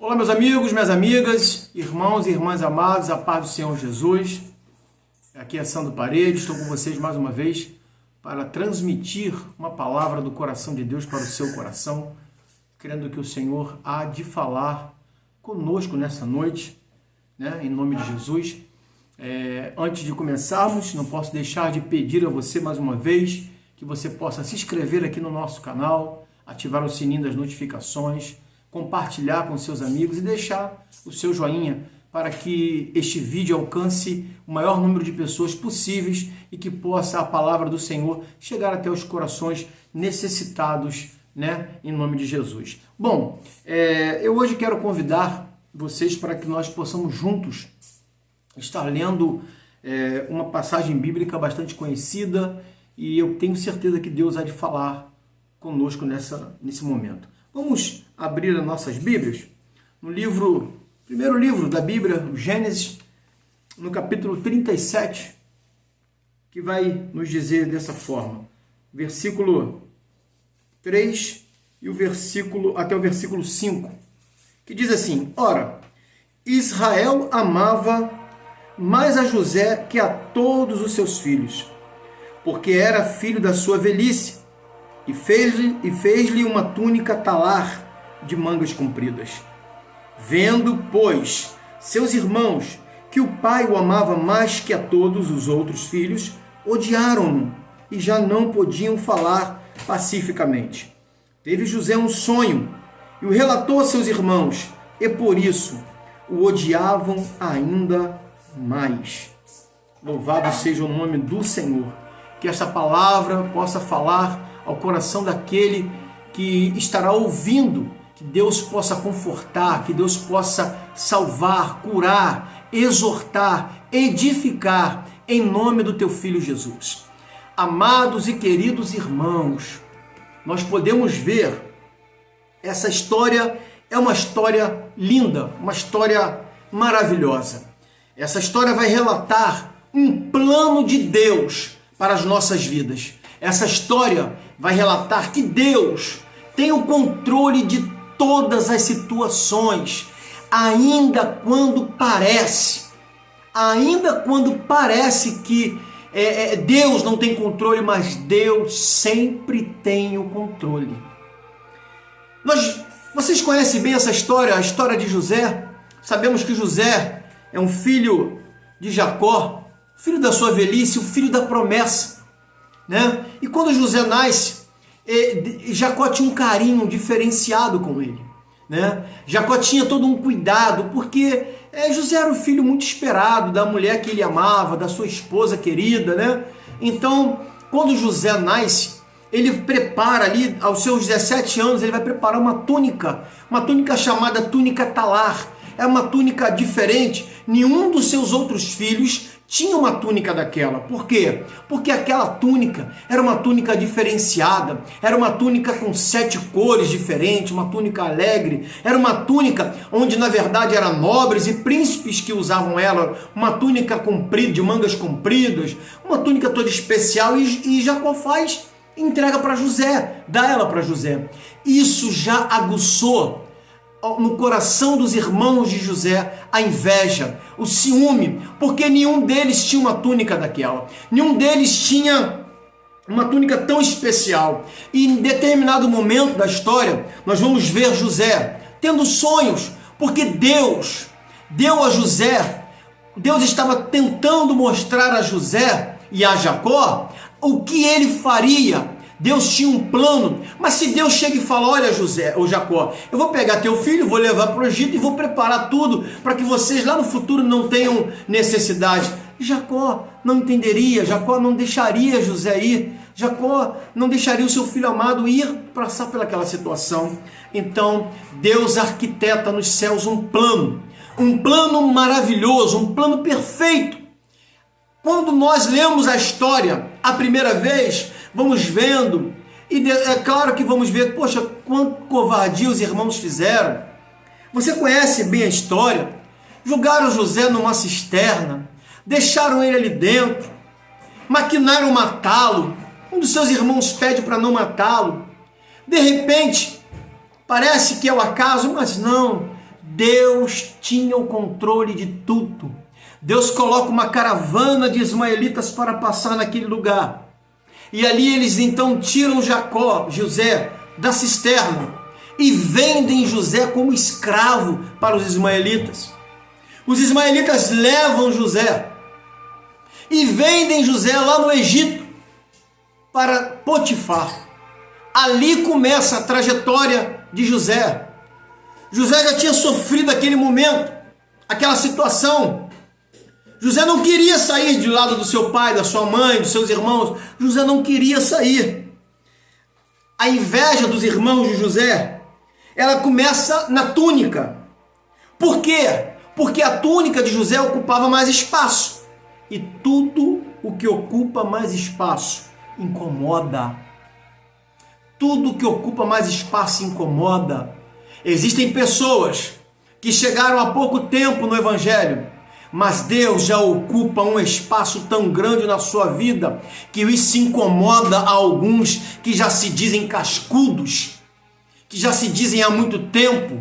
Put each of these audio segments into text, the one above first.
Olá, meus amigos, minhas amigas, irmãos e irmãs amados, a paz do Senhor Jesus. Aqui é Sandro Paredes, estou com vocês mais uma vez para transmitir uma palavra do coração de Deus para o seu coração, crendo que o Senhor há de falar conosco nessa noite, né, em nome de Jesus. Antes de começarmos, não posso deixar de pedir a você mais uma vez que você possa se inscrever aqui no nosso canal, ativar o sininho das notificações, compartilhar com seus amigos e deixar o seu joinha para que este vídeo alcance o maior número de pessoas possíveis e que possa a palavra do Senhor chegar até os corações necessitados, né, em nome de Jesus. Bom, eu hoje quero convidar vocês para que nós possamos juntos estar lendo uma passagem bíblica bastante conhecida e eu tenho certeza que Deus há de falar conosco nesse momento. Vamos abrir as nossas Bíblias no primeiro livro da Bíblia, o Gênesis, no capítulo 37, que vai nos dizer dessa forma, versículo 3 e até o versículo 5, que diz assim: Ora, Israel amava mais a José que a todos os seus filhos, porque era filho da sua velhice, e fez-lhe uma túnica talar de mangas compridas. Vendo, pois, seus irmãos que o pai o amava mais que a todos os outros filhos, odiaram-no e já não podiam falar pacificamente. Teve José um sonho e o relatou a seus irmãos, e por isso o odiavam ainda mais. Louvado seja o nome do Senhor. Que esta palavra possa falar ao coração daquele que estará ouvindo, que Deus possa confortar, que Deus possa salvar, curar, exortar, edificar, em nome do teu Filho Jesus. Amados e queridos irmãos, nós podemos ver, essa história é uma história linda, uma história maravilhosa. Essa história vai relatar um plano de Deus para as nossas vidas. Essa história vai relatar que Deus tem o controle de todas as situações, ainda quando parece que Deus não tem controle, mas Deus sempre tem o controle. Vocês conhecem bem essa história, a história de José. Sabemos que José é um filho de Jacó, filho da sua velhice, o filho da promessa, né? E quando José nasce, Jacó tinha um carinho diferenciado com ele, né? Jacó tinha todo um cuidado, porque José era um filho muito esperado da mulher que ele amava, da sua esposa querida, né? Então, quando José nasce, ele prepara ali, aos seus 17 anos, ele vai preparar uma túnica chamada túnica talar. É uma túnica diferente, nenhum dos seus outros filhos tinha uma túnica daquela. Por quê? Porque aquela túnica era uma túnica diferenciada, era uma túnica com 7 cores diferentes, uma túnica alegre, era uma túnica onde na verdade eram nobres e príncipes que usavam ela, uma túnica comprida, de mangas compridas, uma túnica toda especial, e Jacó entrega para José, dá ela para José. Isso já aguçou no coração dos irmãos de José a inveja, o ciúme, porque nenhum deles tinha uma túnica daquela, nenhum deles tinha uma túnica tão especial. E em determinado momento da história, nós vamos ver José tendo sonhos, porque Deus deu a José, Deus estava tentando mostrar a José e a Jacó o que ele faria. Deus tinha um plano, mas se Deus chega e fala: olha José ou Jacó, eu vou pegar teu filho, vou levar para o Egito e vou preparar tudo para que vocês lá no futuro não tenham necessidade. Jacó não entenderia, Jacó não deixaria José ir, Jacó não deixaria o seu filho amado ir passar pelaquela situação. Então Deus arquiteta nos céus um plano maravilhoso, um plano perfeito. Quando nós lemos a história a primeira vez, vamos vendo, e é claro que vamos ver, poxa, quanto covardia os irmãos fizeram. Você conhece bem a história. Jogaram José numa cisterna, deixaram ele ali dentro, maquinaram matá-lo. Um dos seus irmãos pede para não matá-lo. De repente, parece que é o acaso, mas não. Deus tinha o controle de tudo. Deus coloca uma caravana de ismaelitas para passar naquele lugar. E ali eles então tiram José, da cisterna e vendem José como escravo para os ismaelitas. Os ismaelitas levam José e vendem José lá no Egito para Potifar. Ali começa a trajetória de José. José já tinha sofrido aquele momento, aquela situação. José não queria sair do lado do seu pai, da sua mãe, dos seus irmãos. José não queria sair. A inveja dos irmãos de José, ela começa na túnica. Por quê? Porque a túnica de José ocupava mais espaço. E tudo o que ocupa mais espaço incomoda. Tudo que ocupa mais espaço incomoda. Existem pessoas que chegaram há pouco tempo no Evangelho, mas Deus já ocupa um espaço tão grande na sua vida que isso incomoda a alguns que já se dizem cascudos, que já se dizem há muito tempo.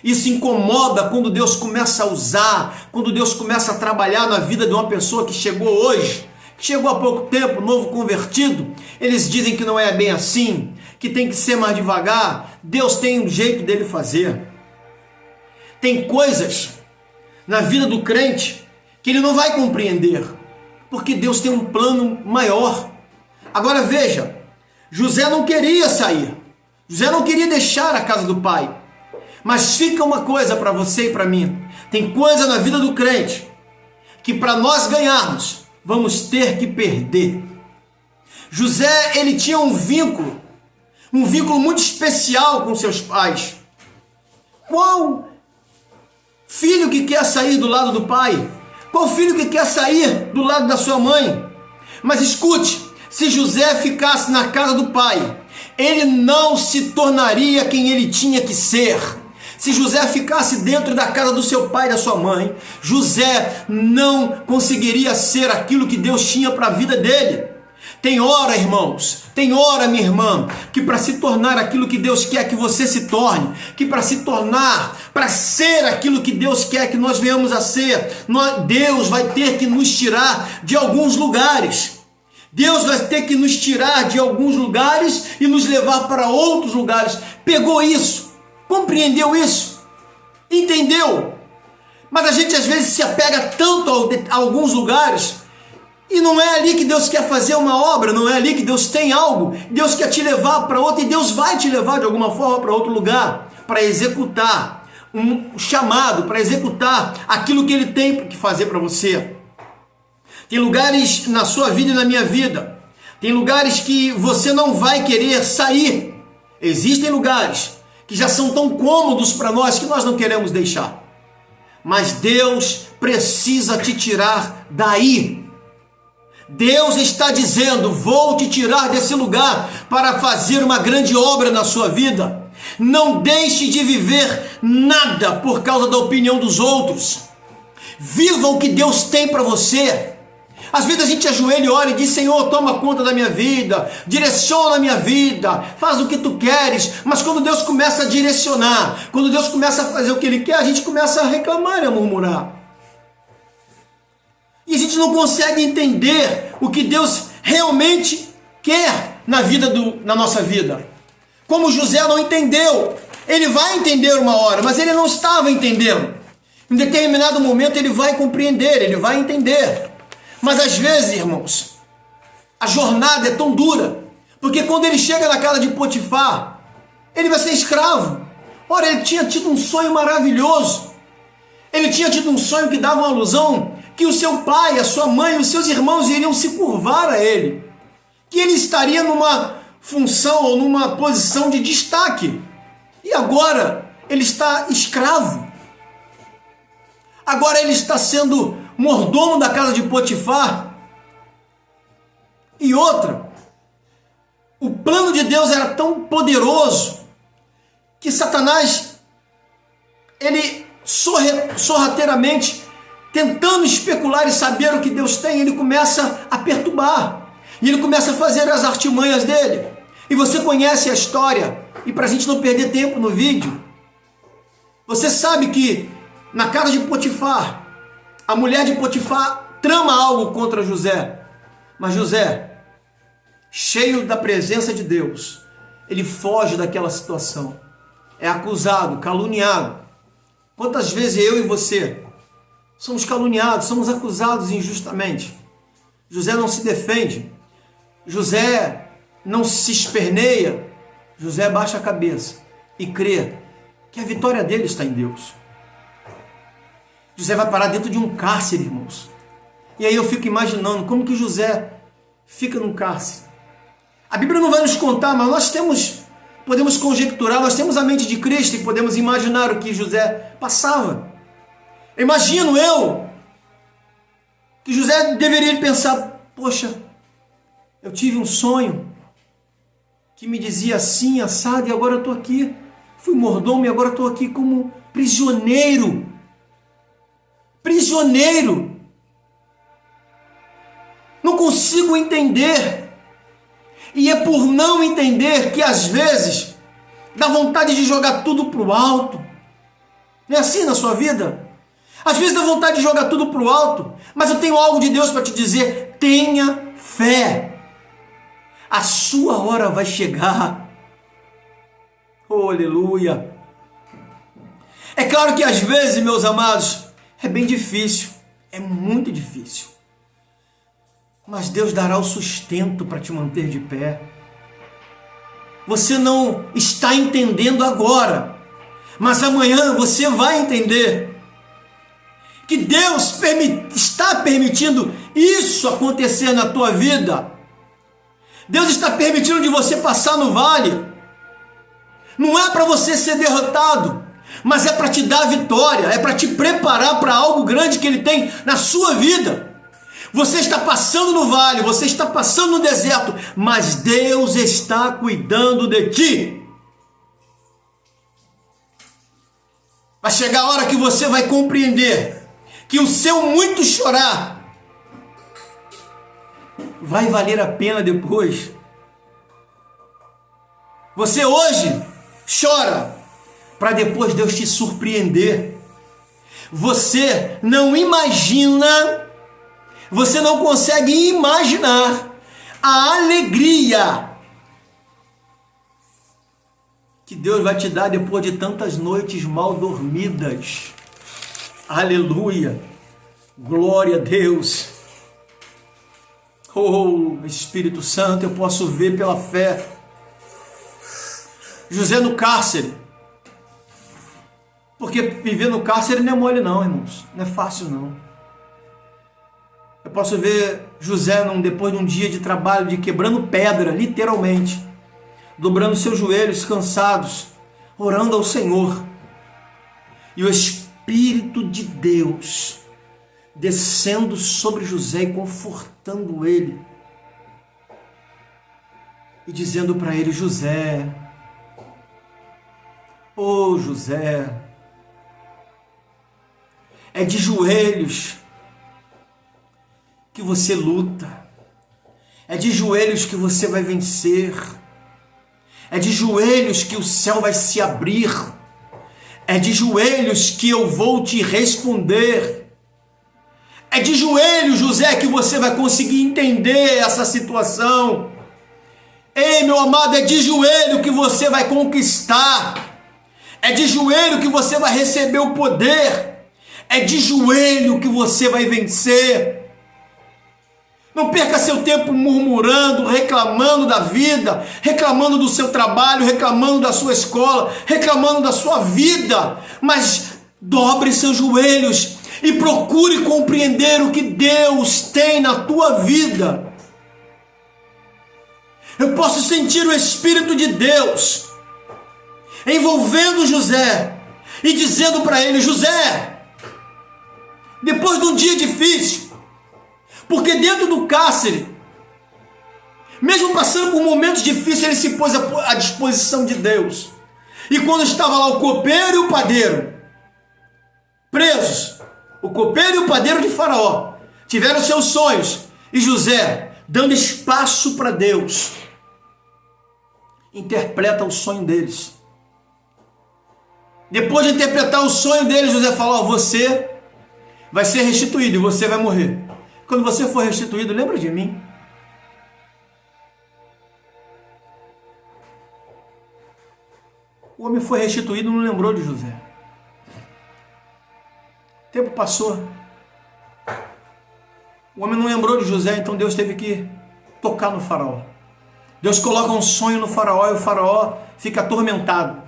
Isso incomoda quando Deus começa a usar, quando Deus começa a trabalhar na vida de uma pessoa que chegou hoje, que chegou há pouco tempo, novo convertido. Eles dizem que não é bem assim, que tem que ser mais devagar. Deus tem um jeito dele fazer. Tem coisas na vida do crente que ele não vai compreender, porque Deus tem um plano maior. Agora veja, José não queria sair, José não queria deixar a casa do pai. Mas fica uma coisa para você e para mim: tem coisa na vida do crente que para nós ganharmos vamos ter que perder. José, ele tinha um vínculo muito especial com seus pais. Qual filho que quer sair do lado do pai? Qual filho que quer sair do lado da sua mãe? Mas escute, se José ficasse na casa do pai, ele não se tornaria quem ele tinha que ser. Se José ficasse dentro da casa do seu pai e da sua mãe, José não conseguiria ser aquilo que Deus tinha para a vida dele. Tem hora, irmãos, tem hora, minha irmã, que para se tornar aquilo que Deus quer que você se torne, que para se tornar, para ser aquilo que Deus quer que nós venhamos a ser, Deus vai ter que nos tirar de alguns lugares. Deus vai ter que nos tirar de alguns lugares e nos levar para outros lugares. Pegou isso? Compreendeu isso? Entendeu? Mas a gente às vezes se apega tanto a alguns lugares e não é ali que Deus quer fazer uma obra, não é ali que Deus tem algo. Deus quer te levar para outro e Deus vai te levar de alguma forma para outro lugar para executar um chamado, para executar aquilo que Ele tem que fazer para você. Tem lugares na sua vida e na minha vida, tem lugares que você não vai querer sair. Existem lugares que já são tão cômodos para nós que nós não queremos deixar. Mas Deus precisa te tirar daí. Deus está dizendo: vou te tirar desse lugar para fazer uma grande obra na sua vida. Não deixe de viver nada por causa da opinião dos outros. Viva o que Deus tem para você. Às vezes a gente ajoelha e ora e diz: Senhor, toma conta da minha vida, direciona a minha vida, faz o que tu queres. Mas quando Deus começa a direcionar, quando Deus começa a fazer o que Ele quer, a gente começa a reclamar e a murmurar. E a gente não consegue entender o que Deus realmente quer na nossa vida. Como José não entendeu. Ele vai entender uma hora, mas ele não estava entendendo. Em determinado momento ele vai compreender, ele vai entender. Mas às vezes, irmãos, a jornada é tão dura, porque quando ele chega na casa de Potifar, ele vai ser escravo. Ora, ele tinha tido um sonho maravilhoso. Ele tinha tido um sonho que dava uma alusão que o seu pai, a sua mãe, os seus irmãos iriam se curvar a ele, que ele estaria numa função ou numa posição de destaque. E agora ele está escravo. Agora ele está sendo mordomo da casa de Potifar. E outra, o plano de Deus era tão poderoso que Satanás, ele sorrateiramente, tentando especular e saber o que Deus tem, ele começa a perturbar. E ele começa a fazer as artimanhas dele. E você conhece a história. E para a gente não perder tempo no vídeo, Você sabe que na casa de Potifar, a mulher de Potifar trama algo contra José. Mas José, cheio da presença de Deus, ele foge daquela situação. É acusado, caluniado. Quantas vezes eu e você somos caluniados, somos acusados injustamente? José não se defende. José não se esperneia. José baixa a cabeça e crê que a vitória dele está em Deus. José vai parar dentro de um cárcere, irmãos. E aí eu fico imaginando como que José fica num cárcere. A Bíblia não vai nos contar, mas nós podemos conjecturar, nós temos a mente de Cristo e podemos imaginar o que José passava. Imagino eu que José deveria pensar: poxa, eu tive um sonho que me dizia assim, assado, e agora eu estou aqui. Fui mordomo e agora estou aqui como prisioneiro. Prisioneiro. Não consigo entender. E é por não entender que às vezes dá vontade de jogar tudo para o alto. Não é assim na sua vida? Às vezes dá vontade de jogar tudo para o alto, mas eu tenho algo de Deus para te dizer: tenha fé. A sua hora vai chegar. Oh, aleluia. É claro que às vezes, meus amados, é bem difícil, é muito difícil. Mas Deus dará o sustento para te manter de pé. Você não está entendendo agora, mas amanhã você vai entender que Deus está permitindo isso acontecer na tua vida. Deus está permitindo de você passar no vale. Não é para você ser derrotado, mas é para te dar vitória, é para te preparar para algo grande que Ele tem na sua vida. Você está passando no vale, você está passando no deserto, mas Deus está cuidando de ti. Vai chegar a hora que você vai compreender que o seu muito chorar vai valer a pena depois. Você hoje chora para depois Deus te surpreender. Você não imagina, você não consegue imaginar a alegria que Deus vai te dar depois de tantas noites mal dormidas. Aleluia, glória a Deus. Oh, Espírito Santo, eu posso ver pela fé. José no cárcere. Porque viver no cárcere não é mole não, irmãos. Não é fácil não. Eu posso ver José depois de um dia de trabalho, de quebrando pedra, literalmente, dobrando seus joelhos cansados, orando ao Senhor. E o Espírito de Deus descendo sobre José e confortando ele. E dizendo para ele: José, oh José, é de joelhos que você luta, é de joelhos que você vai vencer, é de joelhos que o céu vai se abrir, é de joelhos que eu vou te responder, é de joelhos, José, que você vai conseguir entender essa situação. Ei, meu amado, é de joelho que você vai conquistar, é de joelho que você vai receber o poder, é de joelho que você vai vencer. Não perca seu tempo murmurando, reclamando da vida, reclamando do seu trabalho, reclamando da sua escola, reclamando da sua vida, mas dobre seus joelhos e procure compreender o que Deus tem na tua vida. Eu posso sentir o Espírito de Deus envolvendo José e dizendo para ele: José, depois de um dia difícil, porque dentro do cárcere, mesmo passando por momentos difíceis, ele se pôs à disposição de Deus. E quando estava lá o copeiro e o padeiro presos, o copeiro e o padeiro de Faraó tiveram seus sonhos, e José, dando espaço para Deus, interpreta o sonho deles. Depois de interpretar o sonho dele, José falou: você vai ser restituído e você vai morrer. Quando você for restituído, lembra de mim. O homem foi restituído e não lembrou de José. O tempo passou. O homem não lembrou de José, então Deus teve que tocar no faraó. Deus coloca um sonho no faraó e o faraó fica atormentado.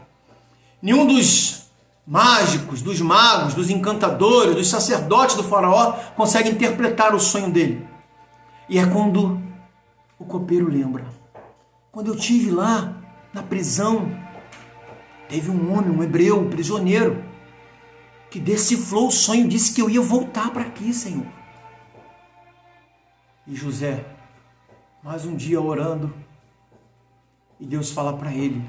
Nenhum dos mágicos, dos magos, dos encantadores, dos sacerdotes do faraó consegue interpretar o sonho dele. E é quando o copeiro lembra. Quando eu estive lá na prisão, teve um homem, um hebreu, um prisioneiro, que decifrou o sonho e disse que eu ia voltar para aqui, Senhor. E José, mais um dia orando, e Deus fala para ele: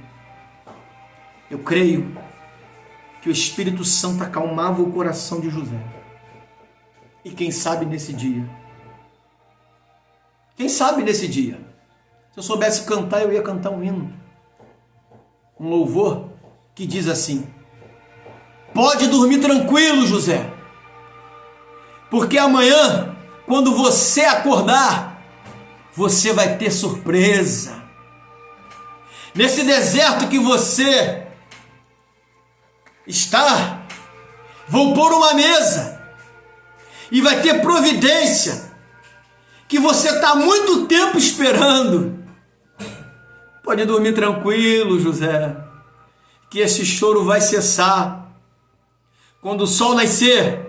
eu creio que o Espírito Santo acalmava o coração de José. E quem sabe nesse dia, se eu soubesse cantar, eu ia cantar um hino, um louvor que diz assim: pode dormir tranquilo, José, porque amanhã, quando você acordar, você vai ter surpresa. Nesse deserto que você está, vou pôr uma mesa e vai ter providência que você está há muito tempo esperando. Pode dormir tranquilo, José, que esse choro vai cessar. Quando o sol nascer,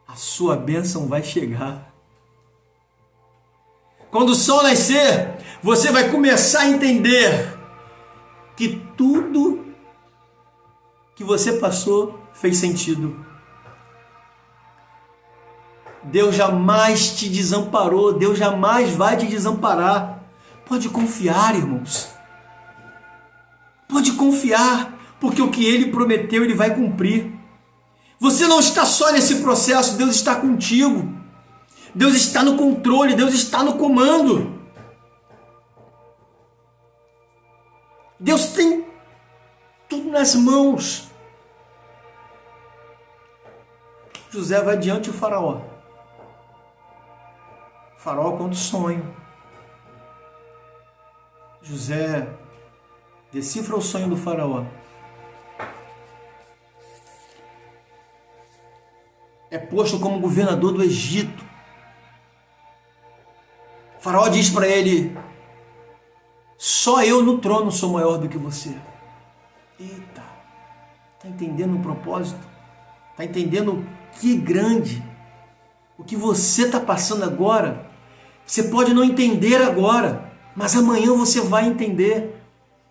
a sua bênção vai chegar. Quando o sol nascer, você vai começar a entender que tudo que você passou fez sentido. Deus jamais te desamparou, Deus jamais vai te desamparar. Pode confiar, irmãos. Pode confiar, porque o que Ele prometeu, Ele vai cumprir. Você não está só nesse processo, Deus está contigo. Deus está no controle, Deus está no comando. Deus tem tudo nas mãos. José vai diante do faraó. O faraó conta o sonho. José decifra o sonho do faraó. É posto como governador do Egito. O faraó diz para ele: só eu no trono sou maior do que você. Eita, está entendendo o propósito? Está entendendo que grande? O que você está passando agora, você pode não entender agora, mas amanhã você vai entender.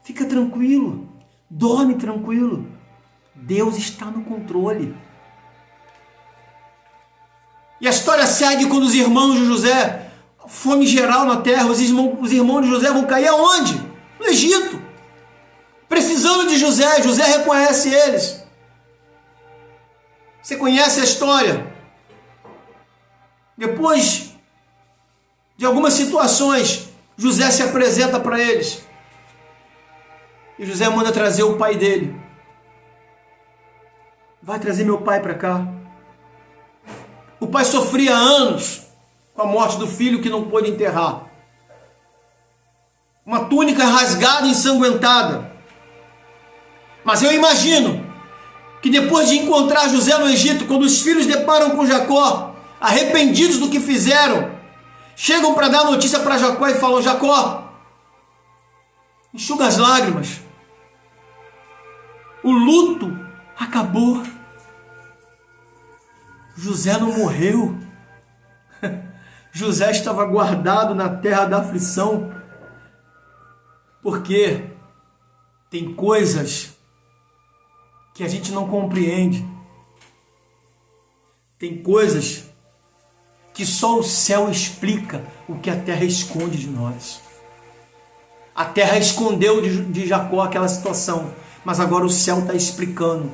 Fica tranquilo, dorme tranquilo. Deus está no controle. E a história segue quando os irmãos de José, fome geral na terra, os irmãos de José vão cair aonde? No Egito. Precisando de José, José reconhece eles. Você conhece a história? Depois de algumas situações, José se apresenta para eles. E José manda trazer o pai dele. Vai trazer meu pai para cá. O pai sofria há anos com a morte do filho que não pôde enterrar. Uma túnica rasgada e ensanguentada. Mas eu imagino que depois de encontrar José no Egito, quando os filhos deparam com Jacó, arrependidos do que fizeram, chegam para dar notícia para Jacó e falam: Jacó, enxuga as lágrimas. O luto acabou. José não morreu. José estava guardado na terra da aflição, porque tem coisas que a gente não compreende. Tem coisas que só o céu explica o que a terra esconde de nós. A terra escondeu de Jacó aquela situação, mas agora o céu está explicando.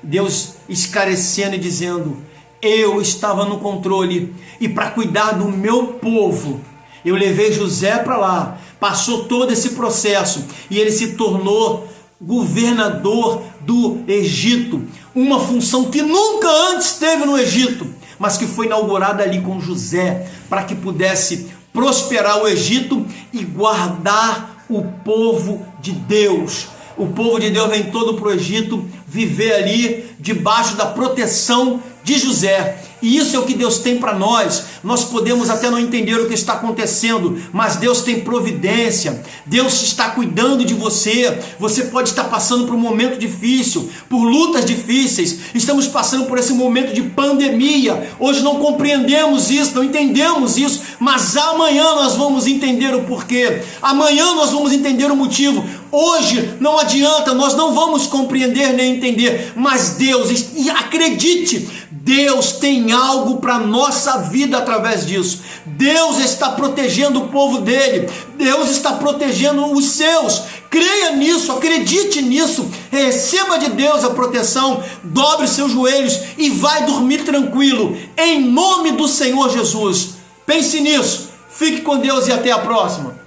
Deus esclarecendo e dizendo: eu estava no controle, e para cuidar do meu povo, eu levei José para lá, passou todo esse processo, e ele se tornou governador do Egito, uma função que nunca antes teve no Egito, mas que foi inaugurada ali com José, para que pudesse prosperar o Egito e guardar o povo de Deus. O povo de Deus vem todo para o Egito viver ali debaixo da proteção de José. E isso é o que Deus tem para nós. Nós podemos até não entender o que está acontecendo, mas Deus tem providência. Deus está cuidando de você. Você pode estar passando por um momento difícil, por lutas difíceis. Estamos passando por esse momento de pandemia. Hoje não compreendemos isso, não entendemos isso, mas amanhã nós vamos entender o porquê. Amanhã nós vamos entender o motivo. Hoje não adianta, nós não vamos compreender nem entender, mas Deus, e acredite, Deus tem algo para a nossa vida através disso. Deus está protegendo o povo dele, Deus está protegendo os seus. Creia nisso, acredite nisso, receba de Deus a proteção, dobre seus joelhos e vai dormir tranquilo, em nome do Senhor Jesus. Pense nisso, fique com Deus e até a próxima.